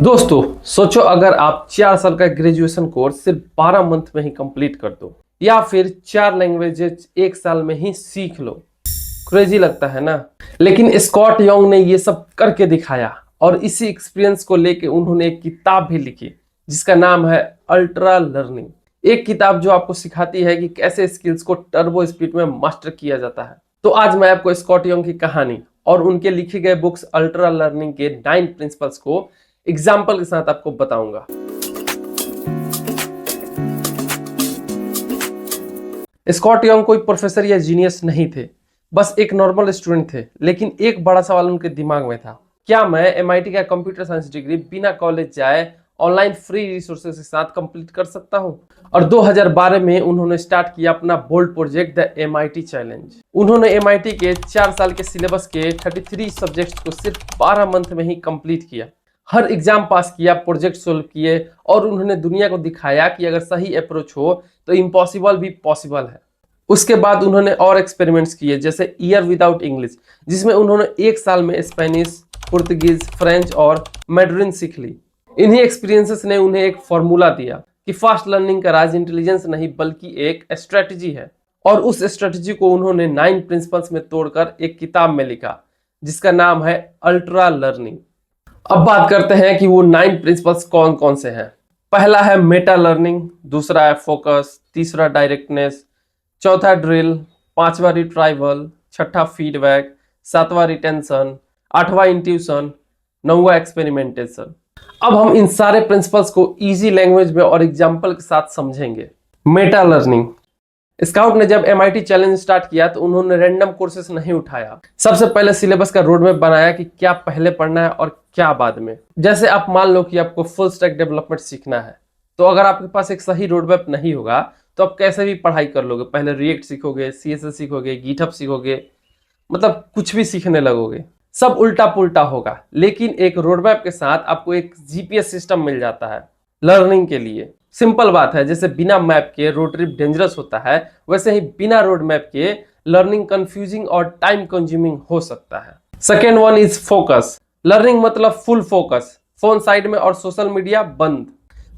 दोस्तों, सोचो अगर आप 4 साल का ग्रेजुएशन कोर्स सिर्फ 12 मंथ में ही कंप्लीट कर दो या फिर 4 लैंग्वेजेस 1 साल में ही सीख लो। क्रेजी लगता है ना। लेकिन स्कॉट यंग ने ये सब करके दिखाया और इसी एक्सपीरियंस को लेके उन्होंने एक किताब भी लिखी जिसका नाम है अल्ट्रा लर्निंग। एक किताब जो आपको सिखाती है कि कैसे स्किल्स को टर्बो स्पीड में मास्टर किया जाता है। तो आज मैं आपको स्कॉट यंग की कहानी और उनके लिखे गए बुक्स अल्ट्रा लर्निंग के 9 प्रिंसिपल्स को एग्जाम्पल के साथ आपको बताऊंगा। स्कॉट यंग कोई प्रोफेसर या जीनियस नहीं थे, बस एक नॉर्मल स्टूडेंट थे। लेकिन एक बड़ा सवाल उनके दिमाग में था, क्या मैं एमआईटी का कंप्यूटर साइंस डिग्री बिना कॉलेज जाए ऑनलाइन फ्री रिसोर्सेज के साथ कंप्लीट कर सकता हूं? और 2012 में उन्होंने स्टार्ट किया अपना bold project the MIT challenge. उन्होंने एमआईटी के 4 साल के सिलेबस के 33 सब्जेक्ट्स को सिर्फ 12 मंथ में ही कंप्लीट किया। हर एग्जाम पास किया, प्रोजेक्ट सोल्व किए और उन्होंने दुनिया को दिखाया कि अगर सही अप्रोच हो तो इम्पॉसिबल भी पॉसिबल है। उसके बाद उन्होंने और एक्सपेरिमेंट्स किए, जैसे ईयर विदाउट इंग्लिश, जिसमें उन्होंने 1 साल में स्पेनिश, पुर्तगीज, फ्रेंच और मैड्रिन सीख ली। इन्हीं एक्सपीरियंसेस ने उन्हें एक फॉर्मूला दिया कि फास्ट लर्निंग का राज इंटेलिजेंस नहीं बल्कि एक स्ट्रेटजी है। और उस स्ट्रेटजी को उन्होंने 9 प्रिंसिपल्स में तोड़कर एक किताब में लिखा जिसका नाम है अल्ट्रा लर्निंग। अब बात करते हैं कि वो 9 प्रिंसिपल्स कौन कौन से हैं। पहला है मेटा लर्निंग, दूसरा है फोकस, तीसरा डायरेक्टनेस, चौथा ड्रिल, पांचवा रिट्राइवल, छठा फीडबैक, सातवां रिटेंशन, आठवां इंट्यूशन, नौवां एक्सपेरिमेंटेशन। अब हम इन सारे प्रिंसिपल्स को इजी लैंग्वेज में और एग्जाम्पल के साथ समझेंगे। Meta learning. स्काउट ने जब एमआईटी चैलेंज स्टार्ट किया तो उन्होंने रैंडम कोर्सेस नहीं उठाया। सबसे पहले सिलेबस का रोड मैप बनाया कि क्या पहले पढ़ना है और क्या बाद में। जैसे आप मान लो कि आपको फुल स्टैक डेवलपमेंट सीखना है, तो अगर आपके पास एक सही रोड मैप नहीं होगा तो आप कैसे भी पढ़ाई कर लोगे। पहले रिएक्ट सीखोगे, सीएसएस सीखोगे, गिटहब सीखोगे, मतलब कुछ भी सीखने लगोगे, सब उल्टा पुल्टा होगा। लेकिन एक रोड मैप के साथ आपको एक जीपीएस सिस्टम मिल जाता है लर्निंग के लिए। सिंपल बात है, जैसे बिना मैप के रोड ट्रिप डेंजरस होता है, वैसे ही बिना रोड मैप के लर्निंग कंफ्यूजिंग और टाइम कंज्यूमिंग हो सकता है। Second one is focus. Learning मतलब फुल फोकस, फोन साइड में और सोशल मीडिया बंद।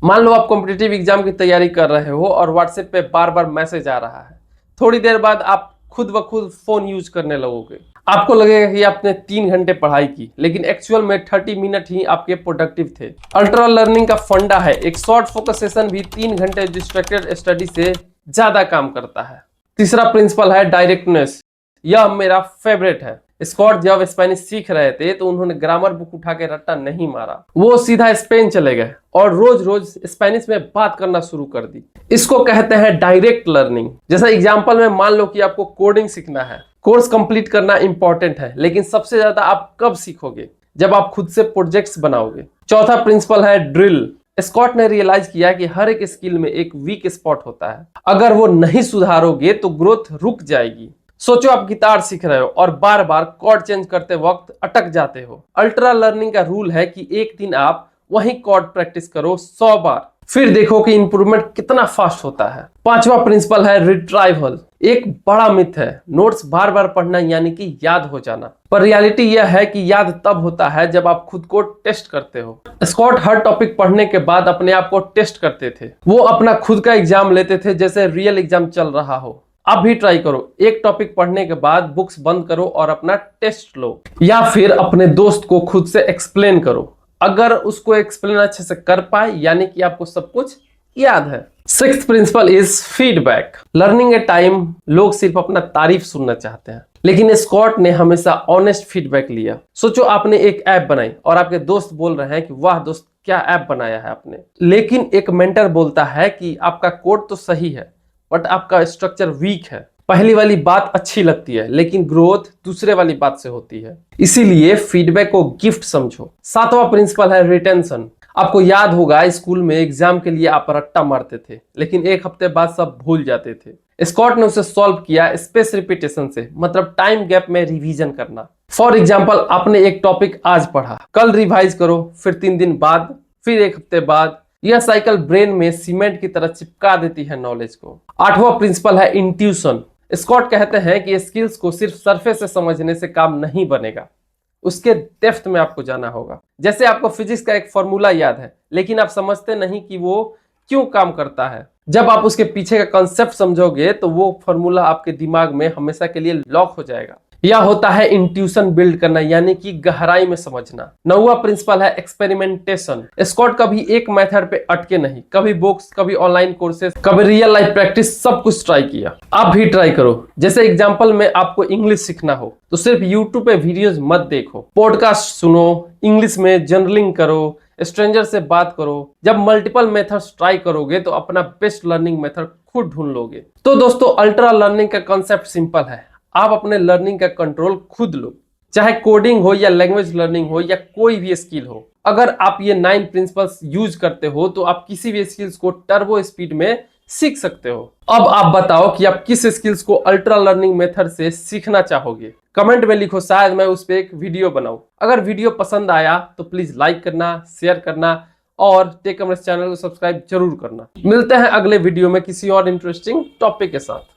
मान लो आप कॉम्पिटिटिव एग्जाम की तैयारी कर रहे हो और व्हाट्सएप पे बार बार मैसेज आ रहा है। थोड़ी देर बाद आप खुद ब खुद फोन यूज करने लगोगे। आपको लगेगा कि आपने 3 घंटे पढ़ाई की, लेकिन एक्चुअल में 30 मिनट ही आपके प्रोडक्टिव थे। अल्ट्रा लर्निंग का फंडा है, एक शॉर्ट फोकस सेशन भी 3 घंटे डिस्ट्रैक्टेड स्टडी से ज्यादा काम करता है। तीसरा प्रिंसिपल है डायरेक्टनेस। यह मेरा फेवरेट है। स्कॉट जब स्पेनिश सीख रहे थे तो उन्होंने ग्रामर बुक उठा के रट्टा नहीं मारा, वो सीधा स्पेन चले गए और रोज रोज स्पेनिश में बात करना शुरू कर दी। इसको कहते हैं डायरेक्ट लर्निंग। जैसा एग्जांपल में मान लो कि आपको कोडिंग सीखना है। कोर्स कंप्लीट करना इंपॉर्टेंट है, लेकिन सबसे ज्यादा आप कब सीखोगे? जब आप खुद से प्रोजेक्ट्स बनाओगे। चौथा प्रिंसिपल है ड्रिल। स्कॉट ने रियलाइज किया कि हर एक स्किल में एक वीक स्पॉट होता है, अगर वो नहीं सुधारोगे तो ग्रोथ रुक जाएगी। सोचो आप गिटार सीख रहे हो और बार बार कॉर्ड चेंज करते वक्त अटक जाते हो। अल्ट्रा लर्निंग का रूल है कि एक दिन आप वही कॉर्ड प्रैक्टिस करो 100 बार, फिर देखो कि इंप्रूवमेंट कितना फास्ट होता है। पांचवा प्रिंसिपल है रिट्राइवल। एक बड़ा मिथ है, नोट्स बार बार पढ़ना यानी कि याद हो जाना, पर रियलिटी यह है कि याद तब होता है जब आप खुद को टेस्ट करते हो। स्कॉट हर टॉपिक पढ़ने के बाद अपने आप को टेस्ट करते थे। वो अपना खुद का एग्जाम लेते थे जैसे रियल एग्जाम चल रहा हो। आप भी ट्राई करो, एक टॉपिक पढ़ने के बाद बुक्स बंद करो और अपना टेस्ट लो, या फिर अपने दोस्त को खुद से एक्सप्लेन करो। अगर उसको एक्सप्लेन अच्छे से कर पाए यानी कि आपको सब कुछ याद है। Sixth principle is feedback. Learning a time लोग सिर्फ अपना तारीफ सुनना चाहते हैं, लेकिन स्कॉट ने हमेशा ऑनेस्ट फीडबैक लिया। सोचो आपने एक ऐप बनाई और आपके दोस्त बोल रहे हैं कि वाह दोस्त क्या ऐप बनाया है आपने, लेकिन एक मेंटर बोलता है कि आपका कोड तो सही है बट आपका स्ट्रक्चर वीक है। पहली वाली बात अच्छी लगती है, लेकिन ग्रोथ दूसरे वाली बात से होती है। इसीलिए फीडबैक को गिफ्ट समझो। सातवां प्रिंसिपल है रिटेंशन। आपको याद होगा स्कूल में एग्जाम के लिए आप रट्टा मारते थे, लेकिन एक हफ्ते बाद सब भूल जाते थे। स्कॉट ने उसे सॉल्व किया स्पेस रिपीटेशन से, मतलब टाइम गैप में रिवीजन करना। फॉर एग्जाम्पल, आपने एक टॉपिक आज पढ़ा, कल रिवाइज करो, फिर 3 दिन बाद, फिर एक हफ्ते बाद। यह साइकिल ब्रेन में सीमेंट की तरह चिपका देती है नॉलेज को। आठवां प्रिंसिपल है इंट्यूशन। स्कॉट कहते हैं कि स्किल्स को सिर्फ सरफेस से समझने से काम नहीं बनेगा, उसके डेप्थ में आपको जाना होगा। जैसे आपको फिजिक्स का एक फॉर्मूला याद है, लेकिन आप समझते नहीं कि वो क्यों काम करता है। जब आप उसके पीछे का कॉन्सेप्ट समझोगे तो वो फॉर्मूला आपके दिमाग में हमेशा के लिए लॉक हो जाएगा। यह होता है इंट्यूशन बिल्ड करना, यानी कि गहराई में समझना। नौवां प्रिंसिपल है एक्सपेरिमेंटेशन। स्कॉट कभी एक मेथड पे अटके नहीं, कभी बुक्स, कभी ऑनलाइन कोर्सेज, कभी रियल लाइफ प्रैक्टिस, सब कुछ ट्राई किया। आप भी ट्राई करो। जैसे एग्जांपल में आपको इंग्लिश सीखना हो तो सिर्फ यूट्यूब पे वीडियोस मत देखो, पॉडकास्ट सुनो, इंग्लिश में जर्नलिंग करो, स्ट्रेंजर से बात करो। जब मल्टीपल मेथड्स ट्राई करोगे तो अपना बेस्ट लर्निंग मेथड खुद ढूंढ लोगे। तो दोस्तों, अल्ट्रा लर्निंग का कॉन्सेप्ट सिंपल है। आप अपने लर्निंग का कंट्रोल खुद लो, चाहे कोडिंग हो या लैंग्वेज लर्निंग हो या कोई भी स्किल हो। अगर आप ये 9 प्रिंसिपल्स यूज करते हो तो आप किसी भी स्किल्स को टर्बो स्पीड में सीख सकते हो। अब आप बताओ कि आप किस स्किल्स को अल्ट्रा लर्निंग मेथड से सीखना चाहोगे। कमेंट में लिखो, शायद मैं उस पर एक वीडियो बनाऊं। अगर वीडियो पसंद आया तो प्लीज लाइक करना, शेयर करना और टेक कॉमर्स चैनल को सब्सक्राइब जरूर करना। मिलते हैं अगले वीडियो में किसी और इंटरेस्टिंग टॉपिक के साथ।